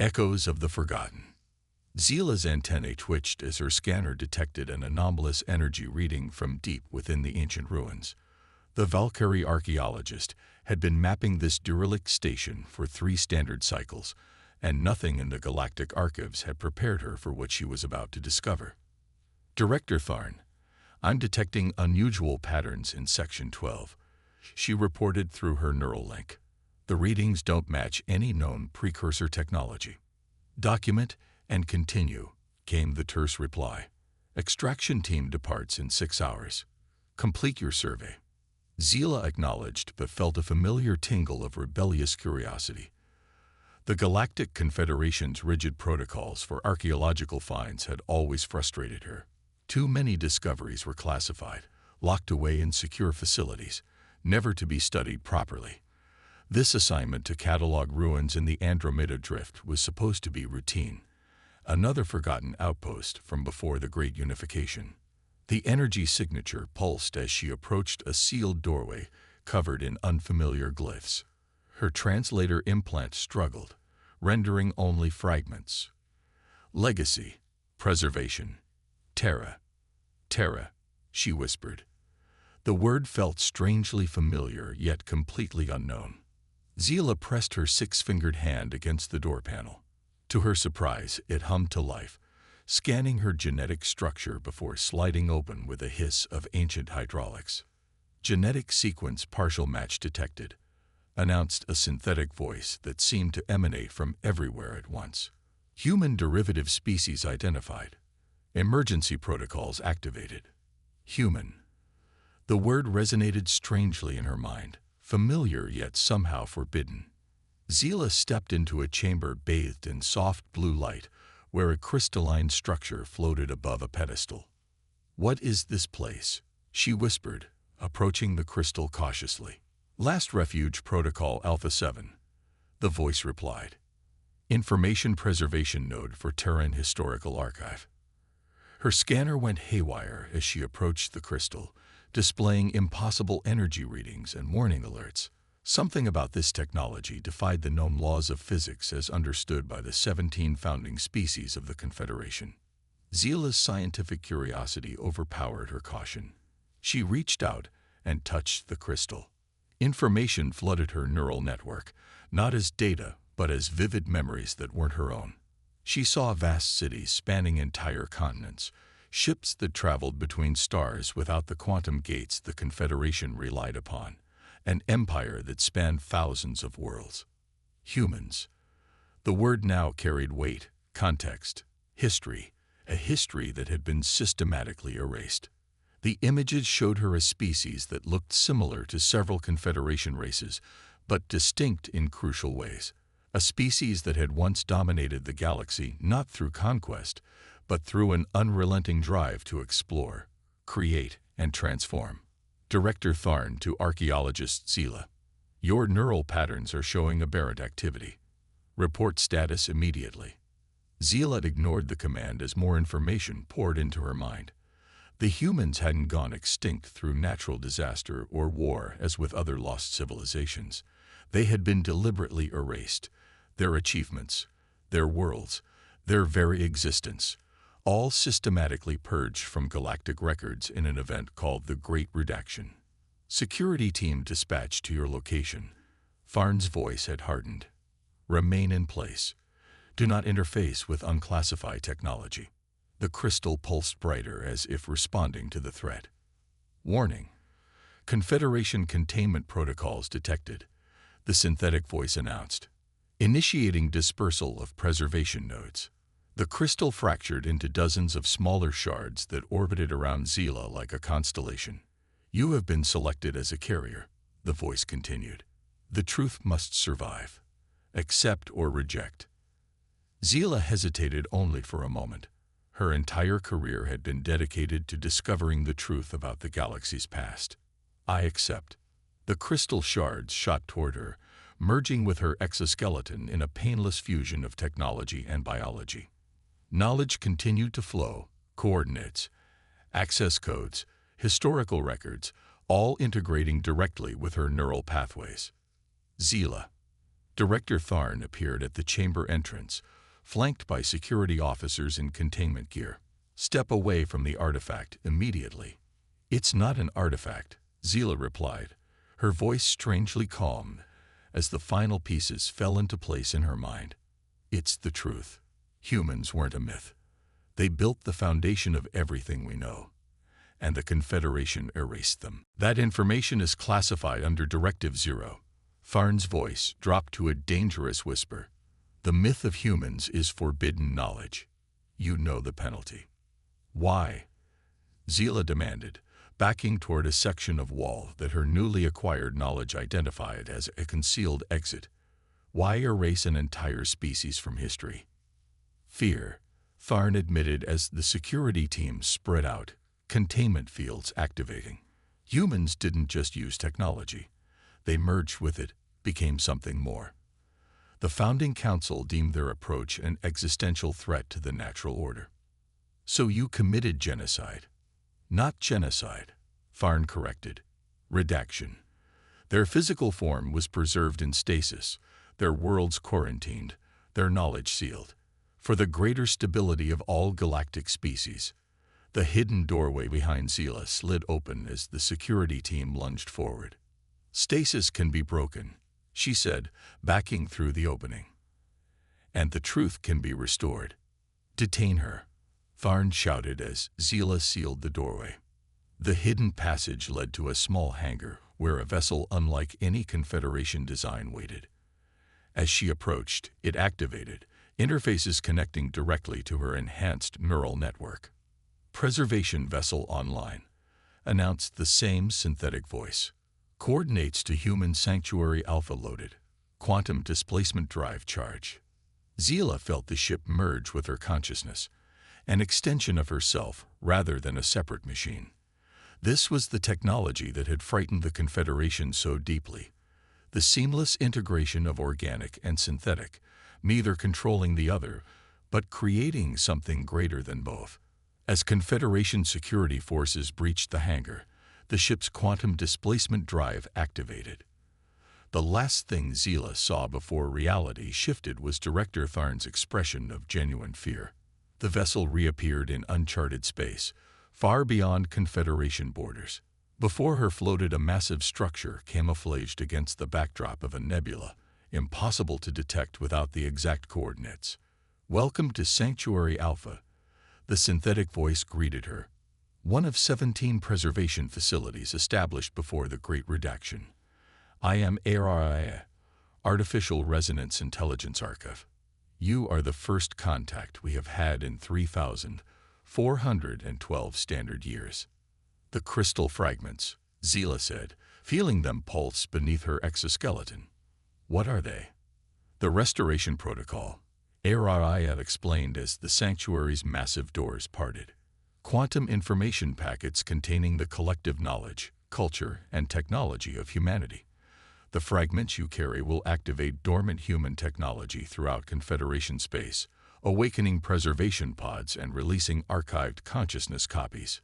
Echoes of the forgotten. Zila's antennae twitched as her scanner detected an anomalous energy reading from deep within the ancient ruins. The Valkyrie archaeologist had been mapping this derelict station for 3 standard cycles, and nothing in the Galactic archives had prepared her for what she was about to discover. Director Tharn, I'm detecting unusual patterns in Section 12, she reported through her neural link. The readings don't match any known precursor technology. Document and continue, came the terse reply. Extraction team departs in 6 hours. Complete your survey. Zila acknowledged but felt a familiar tingle of rebellious curiosity. The Galactic Confederation's rigid protocols for archaeological finds had always frustrated her. Too many discoveries were classified, locked away in secure facilities, never to be studied properly. This assignment to catalog ruins in the Andromeda Drift was supposed to be routine, another forgotten outpost from before the Great Unification. The energy signature pulsed as she approached a sealed doorway covered in unfamiliar glyphs. Her translator implant struggled, rendering only fragments. Legacy, preservation, Terra, she whispered. The word felt strangely familiar yet completely unknown. Zila pressed her 6-fingered hand against the door panel. To her surprise, it hummed to life, scanning her genetic structure before sliding open with a hiss of ancient hydraulics. Genetic sequence partial match detected, announced a synthetic voice that seemed to emanate from everywhere at once. Human derivative species identified. Emergency protocols activated. Human. The word resonated strangely in her mind, familiar yet somehow forbidden. Zila stepped into a chamber bathed in soft blue light, where a crystalline structure floated above a pedestal. What is this place? She whispered, approaching the crystal cautiously. Last Refuge Protocol Alpha 7. The voice replied. Information Preservation Node for Terran Historical Archive. Her scanner went haywire as she approached the crystal, displaying impossible energy readings and warning alerts. Something about this technology defied the known laws of physics as understood by the 17 founding species of the Confederation. Zila's scientific curiosity overpowered her caution. She reached out and touched the crystal. Information flooded her neural network, not as data, but as vivid memories that weren't her own. She saw vast cities spanning entire continents, ships that traveled between stars without the quantum gates the Confederation relied upon, an empire that spanned thousands of worlds. Humans. The word now carried weight, context, history, a history that had been systematically erased. The images showed her a species that looked similar to several Confederation races, but distinct in crucial ways. A species that had once dominated the galaxy not through conquest, but through an unrelenting drive to explore, create, and transform. Director Tharn to archaeologist Zila. Your neural patterns are showing aberrant activity. Report status immediately. Zila ignored the command as more information poured into her mind. The humans hadn't gone extinct through natural disaster or war as with other lost civilizations. They had been deliberately erased. Their achievements, their worlds, their very existence, all systematically purged from galactic records in an event called the Great Redaction. Security team dispatched to your location. Tharn's voice had hardened. Remain in place. Do not interface with unclassified technology. The crystal pulsed brighter as if responding to the threat. Warning. Confederation containment protocols detected, the synthetic voice announced. Initiating dispersal of preservation nodes. The crystal fractured into dozens of smaller shards that orbited around Zila like a constellation. You have been selected as a carrier, the voice continued. The truth must survive. Accept or reject. Zila hesitated only for a moment. Her entire career had been dedicated to discovering the truth about the galaxy's past. I accept. The crystal shards shot toward her, merging with her exoskeleton in a painless fusion of technology and biology. Knowledge continued to flow, coordinates, access codes, historical records, all integrating directly with her neural pathways. Zila. Director Tharn appeared at the chamber entrance, flanked by security officers in containment gear. "Step away from the artifact immediately." "It's not an artifact," Zila replied, her voice strangely calm as the final pieces fell into place in her mind. "It's the truth. Humans weren't a myth. They built the foundation of everything we know, and the Confederation erased them. That information is classified under Directive 0. Tharn's voice dropped to a dangerous whisper. "The myth of humans is forbidden knowledge. You know the penalty." "Why?" Zila demanded, backing toward a section of wall that her newly acquired knowledge identified as a concealed exit. "Why erase an entire species from history?" "Fear," Tharn admitted as the security team spread out, containment fields activating. Humans didn't just use technology. They merged with it, became something more. The founding council deemed their approach an existential threat to the natural order. "So you committed genocide." "Not genocide," Tharn corrected. "Redaction. Their physical form was preserved in stasis, their worlds quarantined, their knowledge sealed. For the greater stability of all galactic species." The hidden doorway behind Zila slid open as the security team lunged forward. "Stasis can be broken," she said, backing through the opening. "And the truth can be restored." "Detain her," Tharn shouted as Zila sealed the doorway. The hidden passage led to a small hangar where a vessel unlike any Confederation design waited. As she approached, it activated, interfaces connecting directly to her enhanced neural network. "Preservation vessel online," announced the same synthetic voice. "Coordinates to human sanctuary Alpha loaded. Quantum displacement drive charge." Zila felt the ship merge with her consciousness, an extension of herself rather than a separate machine. This was the technology that had frightened the Confederation so deeply. The seamless integration of organic and synthetic, neither controlling the other, but creating something greater than both. As Confederation security forces breached the hangar, the ship's quantum displacement drive activated. The last thing Zila saw before reality shifted was Director Tharn's expression of genuine fear. The vessel reappeared in uncharted space, far beyond Confederation borders. Before her floated a massive structure camouflaged against the backdrop of a nebula, impossible to detect without the exact coordinates. "Welcome to Sanctuary Alpha," the synthetic voice greeted her. "One of 17 preservation facilities established before the Great Redaction. I am HFY, Artificial Resonance Intelligence Archive. You are the first contact we have had in 3,412 standard years." "The crystal fragments," Zila said, feeling them pulse beneath her exoskeleton. "What are they?" "The restoration protocol," HFY had explained as the sanctuary's massive doors parted. "Quantum information packets containing the collective knowledge, culture, and technology of humanity. The fragments you carry will activate dormant human technology throughout Confederation space, awakening preservation pods and releasing archived consciousness copies."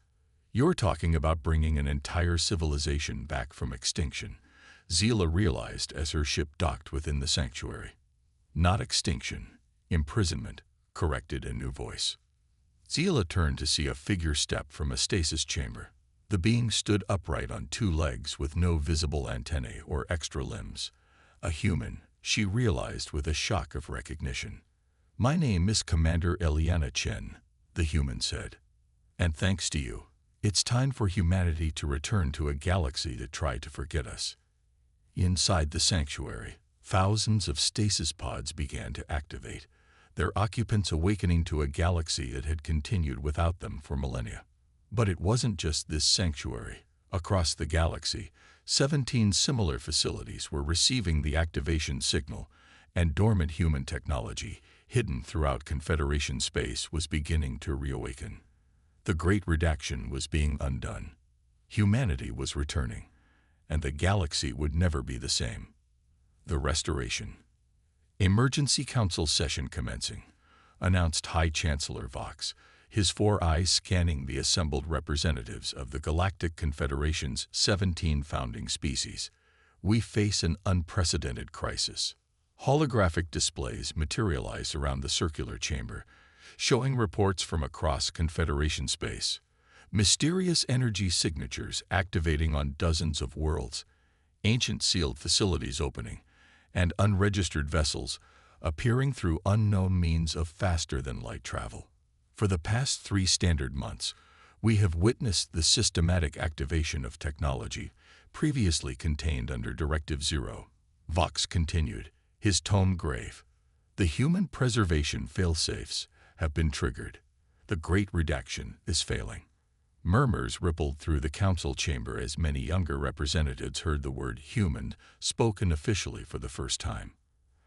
"You're talking about bringing an entire civilization back from extinction," Zila realized as her ship docked within the sanctuary. "Not extinction, imprisonment," corrected a new voice. Zila turned to see a figure step from a stasis chamber. The being stood upright on two legs with no visible antennae or extra limbs. A human, she realized with a shock of recognition. "My name is Commander Eliana Chen," the human said. "And thanks to you, it's time for humanity to return to a galaxy that tried to forget us." Inside the sanctuary, thousands of stasis pods began to activate, their occupants awakening to a galaxy that had continued without them for millennia. But it wasn't just this sanctuary. Across the galaxy, 17 similar facilities were receiving the activation signal, and dormant human technology, hidden throughout Confederation space, was beginning to reawaken. The Great Redaction was being undone. Humanity was returning, and the galaxy would never be the same. The restoration. "Emergency Council session commencing," announced High Chancellor Vox, his 4 eyes scanning the assembled representatives of the Galactic Confederation's 17 founding species. "We face an unprecedented crisis." Holographic displays materialized around the circular chamber, showing reports from across Confederation space. Mysterious energy signatures activating on dozens of worlds, ancient sealed facilities opening, and unregistered vessels appearing through unknown means of faster-than-light travel. For the past 3 standard months, we have witnessed the systematic activation of technology previously contained under Directive Zero. Vox continued, his tone grave. The human preservation failsafes have been triggered. The Great Redaction is failing. Murmurs rippled through the council chamber as many younger representatives heard the word human spoken officially for the first time.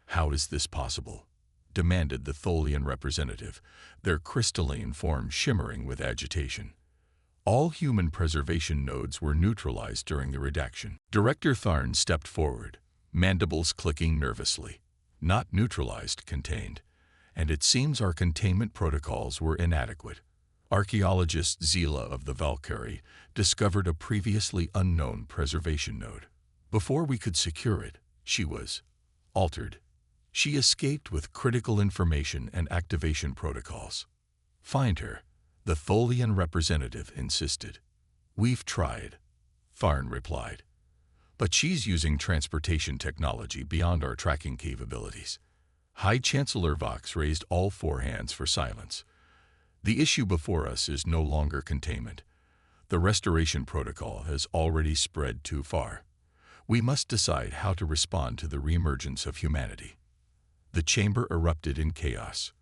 How is this possible? Demanded the Tholian representative, their crystalline form shimmering with agitation. All human preservation nodes were neutralized during the redaction. Director Tharn stepped forward, mandibles clicking nervously. Not neutralized, contained. And it seems our containment protocols were inadequate. Archaeologist Zila of the Valkyrie discovered a previously unknown preservation node. Before we could secure it, she was altered. She escaped with critical information and activation protocols. Find her, the Tholian representative insisted. We've tried, Tharn replied. But she's using transportation technology beyond our tracking capabilities. High Chancellor Vox raised all 4 hands for silence. The issue before us is no longer containment. The restoration protocol has already spread too far. We must decide how to respond to the reemergence of humanity. The chamber erupted in chaos.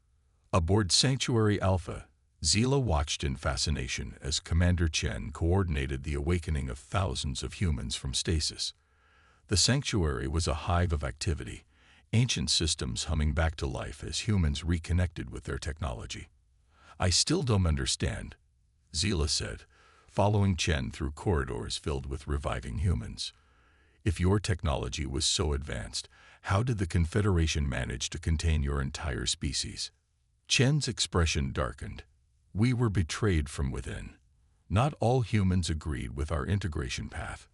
Aboard Sanctuary Alpha, Zila watched in fascination as Commander Chen coordinated the awakening of thousands of humans from stasis. The sanctuary was a hive of activity, ancient systems humming back to life as humans reconnected with their technology. I still don't understand, Zila said, following Chen through corridors filled with reviving humans. If your technology was so advanced, how did the Confederation manage to contain your entire species? Chen's expression darkened. We were betrayed from within. Not all humans agreed with our integration path.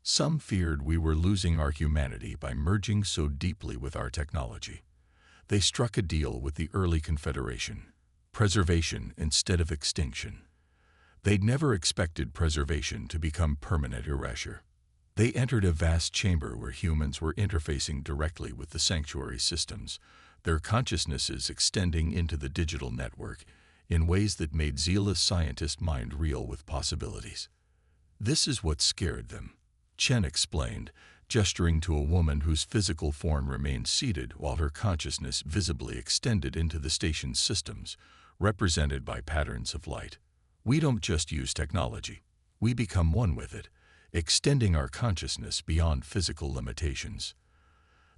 Some feared we were losing our humanity by merging so deeply with our technology. They struck a deal with the early Confederation. Preservation instead of extinction. They'd never expected preservation to become permanent erasure. They entered a vast chamber where humans were interfacing directly with the sanctuary systems, their consciousnesses extending into the digital network in ways that made Zila's scientist mind reel with possibilities. This is what scared them, Chen explained, gesturing to a woman whose physical form remained seated while her consciousness visibly extended into the station's systems, represented by patterns of light. We don't just use technology. We become one with it, extending our consciousness beyond physical limitations.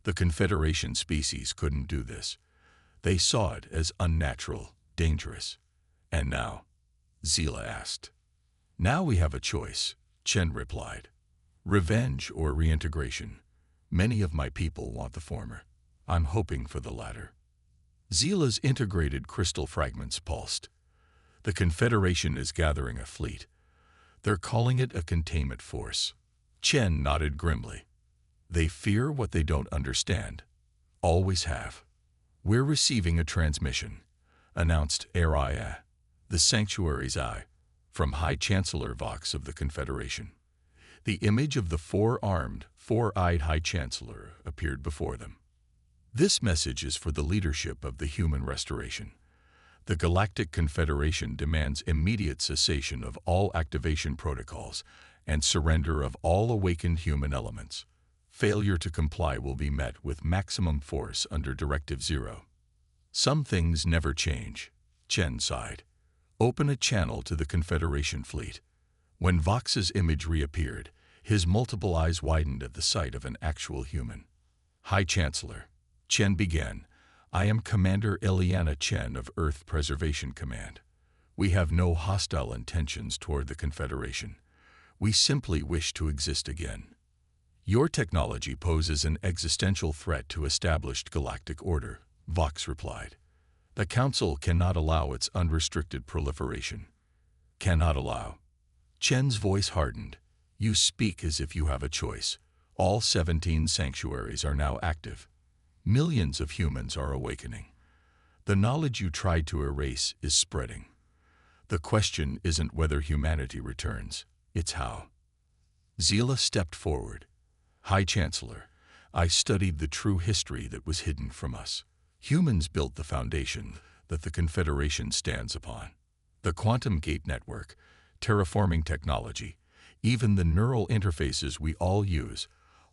The Confederation species couldn't do this. They saw it as unnatural, dangerous. And now? Zila asked. Now we have a choice, Chen replied. Revenge or reintegration. Many of my people want the former. I'm hoping for the latter. Zila's integrated crystal fragments pulsed. The Confederation is gathering a fleet. They're calling it a containment force. Chen nodded grimly. They fear what they don't understand. Always have. We're receiving a transmission, announced Araya, the Sanctuary's eye, from High Chancellor Vox of the Confederation. The image of the 4-armed, 4-eyed High Chancellor appeared before them. This message is for the leadership of the human restoration. The Galactic Confederation demands immediate cessation of all activation protocols and surrender of all awakened human elements. Failure to comply will be met with maximum force under Directive Zero. Some things never change, Chen sighed. Open a channel to the Confederation fleet. When Vox's image reappeared, his multiple eyes widened at the sight of an actual human. High Chancellor, Chen began. I am Commander Eliana Chen of Earth Preservation Command. We have no hostile intentions toward the Confederation. We simply wish to exist again. Your technology poses an existential threat to established galactic order, Vox replied. The Council cannot allow its unrestricted proliferation. Cannot allow. Chen's voice hardened. You speak as if you have a choice. All 17 sanctuaries are now active. Millions of humans are awakening. The knowledge you tried to erase is spreading. The question isn't whether humanity returns, it's how. Zila stepped forward. High Chancellor, I studied the true history that was hidden from us. Humans built the foundation that the Confederation stands upon. The quantum gate network, terraforming technology, even the neural interfaces we all use,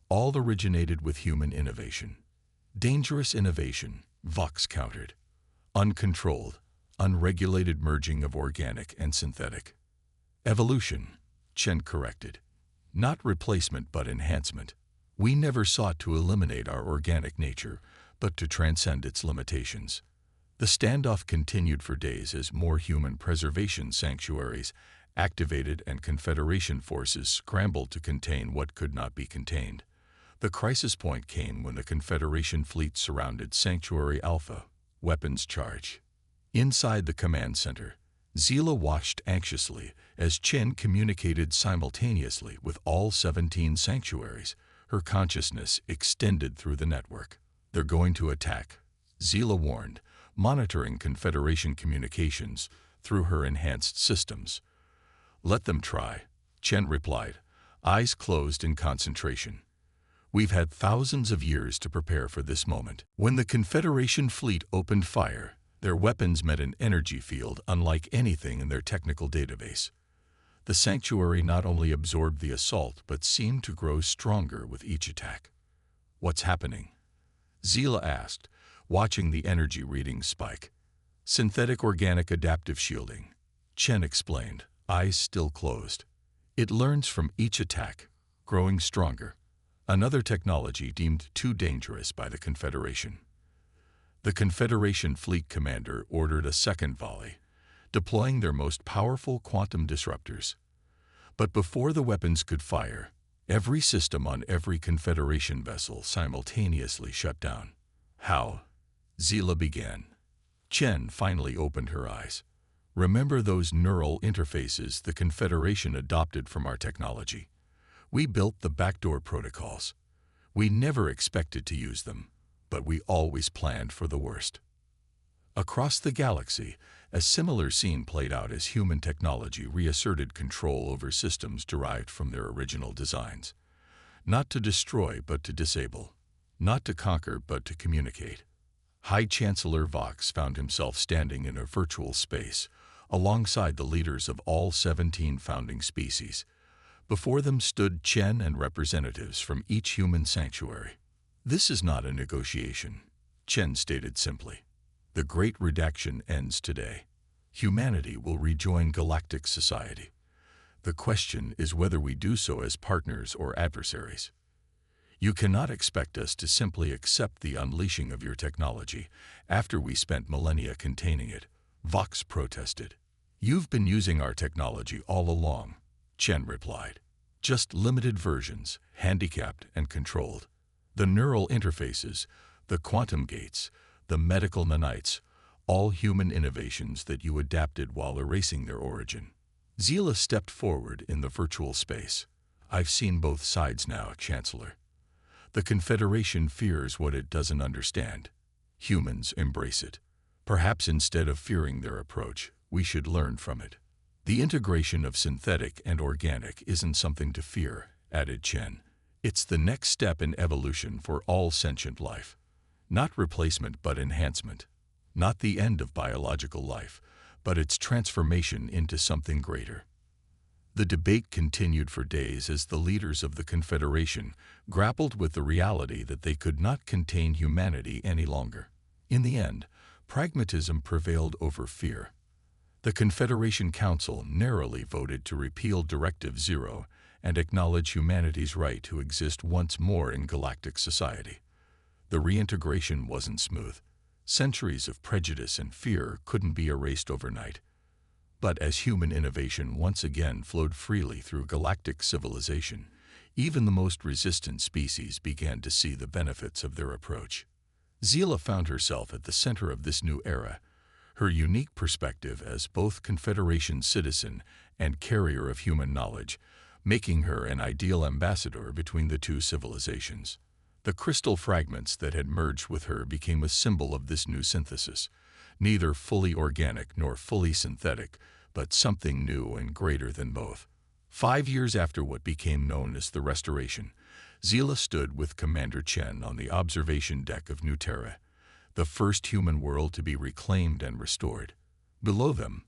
all originated with human innovation. Dangerous innovation, Vox countered. Uncontrolled, unregulated merging of organic and synthetic. Evolution, Chen corrected. Not replacement but enhancement. We never sought to eliminate our organic nature, but to transcend its limitations. The standoff continued for days as more human preservation sanctuaries activated and Confederation forces scrambled to contain what could not be contained. The crisis point came when the Confederation fleet surrounded Sanctuary Alpha, weapons charge. Inside the command center, Zila watched anxiously as Chen communicated simultaneously with all 17 sanctuaries. Her consciousness extended through the network. They're going to attack, Zila warned, monitoring Confederation communications through her enhanced systems. Let them try, Chen replied, eyes closed in concentration. We've had thousands of years to prepare for this moment. When the Confederation fleet opened fire, their weapons met an energy field unlike anything in their technical database. The sanctuary not only absorbed the assault but seemed to grow stronger with each attack. What's happening? Zila asked, watching the energy readings spike. Synthetic organic adaptive shielding, Chen explained, eyes still closed. It learns from each attack, growing stronger. Another technology deemed too dangerous by the Confederation. The Confederation fleet commander ordered a second volley, deploying their most powerful quantum disruptors. But before the weapons could fire, every system on every Confederation vessel simultaneously shut down. How? Zila began. Chen finally opened her eyes. Remember those neural interfaces the Confederation adopted from our technology? We built the backdoor protocols. We never expected to use them, but we always planned for the worst. Across the galaxy, a similar scene played out as human technology reasserted control over systems derived from their original designs. Not to destroy, but to disable. Not to conquer, but to communicate. High Chancellor Vox found himself standing in a virtual space, alongside the leaders of all 17 founding species. Before them stood Chen and representatives from each human sanctuary. This is not a negotiation, Chen stated simply. The Great Redaction ends today. Humanity will rejoin galactic society. The question is whether we do so as partners or adversaries. You cannot expect us to simply accept the unleashing of your technology after we spent millennia containing it, Vox protested. You've been using our technology all along, Chen replied. Just limited versions, handicapped and controlled. The neural interfaces, the quantum gates, the medical nanites, all human innovations that you adapted while erasing their origin. Zila stepped forward in the virtual space. I've seen both sides now, Chancellor. The Confederation fears what it doesn't understand. Humans embrace it. Perhaps instead of fearing their approach, we should learn from it. The integration of synthetic and organic isn't something to fear, added Chen. It's the next step in evolution for all sentient life. Not replacement but enhancement. Not the end of biological life, but its transformation into something greater. The debate continued for days as the leaders of the Confederation grappled with the reality that they could not contain humanity any longer. In the end, pragmatism prevailed over fear. The Confederation Council narrowly voted to repeal Directive Zero and acknowledge humanity's right to exist once more in galactic society. The reintegration wasn't smooth. Centuries of prejudice and fear couldn't be erased overnight. But as human innovation once again flowed freely through galactic civilization, even the most resistant species began to see the benefits of their approach. Zila found herself at the center of this new era, her unique perspective as both Confederation citizen and carrier of human knowledge, making her an ideal ambassador between the two civilizations. The crystal fragments that had merged with her became a symbol of this new synthesis, neither fully organic nor fully synthetic, but something new and greater than both. 5 years after what became known as the Restoration, Zila stood with Commander Chen on the observation deck of New Terra, the first human world to be reclaimed and restored. Below them,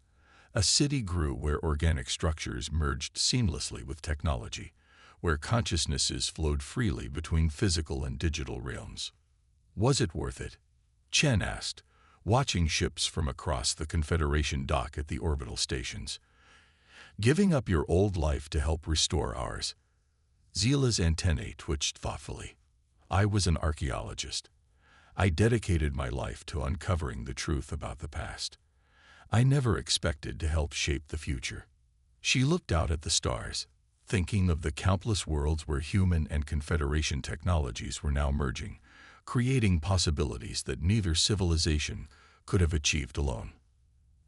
a city grew where organic structures merged seamlessly with technology, where consciousnesses flowed freely between physical and digital realms. Was it worth it? Chen asked, watching ships from across the Confederation dock at the orbital stations. Giving up your old life to help restore ours? Zila's antennae twitched thoughtfully. I was an archaeologist. I dedicated my life to uncovering the truth about the past. I never expected to help shape the future. She looked out at the stars, thinking of the countless worlds where human and Confederation technologies were now merging, creating possibilities that neither civilization could have achieved alone.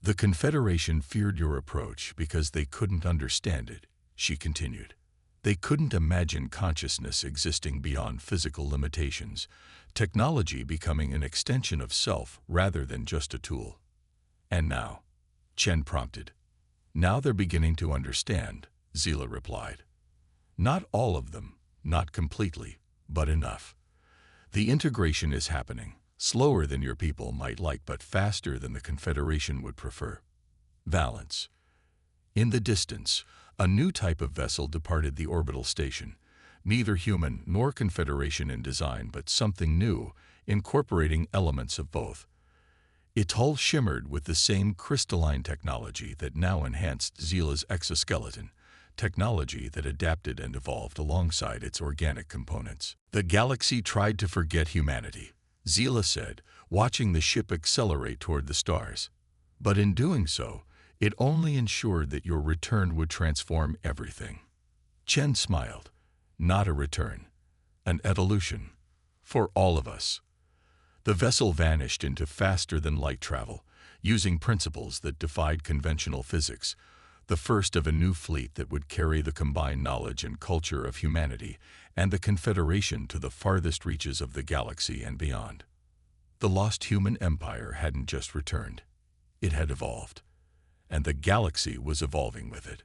The Confederation feared your approach because they couldn't understand it, she continued. They couldn't imagine consciousness existing beyond physical limitations, technology becoming an extension of self rather than just a tool. And now? Chen prompted. Now they're beginning to understand, Zila replied. Not all of them, not completely, but enough. The integration is happening, slower than your people might like, but faster than the Confederation would prefer. Valence. In the distance, a new type of vessel departed the orbital station, neither human nor Confederation in design, but something new, incorporating elements of both. Its hull shimmered with the same crystalline technology that now enhanced Zila's exoskeleton, technology that adapted and evolved alongside its organic components. The galaxy tried to forget humanity, Zila said, watching the ship accelerate toward the stars. But in doing so, it only ensured that your return would transform everything. Chen smiled. Not a return, an evolution. For all of us. The vessel vanished into faster-than-light travel, using principles that defied conventional physics, the first of a new fleet that would carry the combined knowledge and culture of humanity and the Confederation to the farthest reaches of the galaxy and beyond. The lost human empire hadn't just returned. It had evolved, and the galaxy was evolving with it.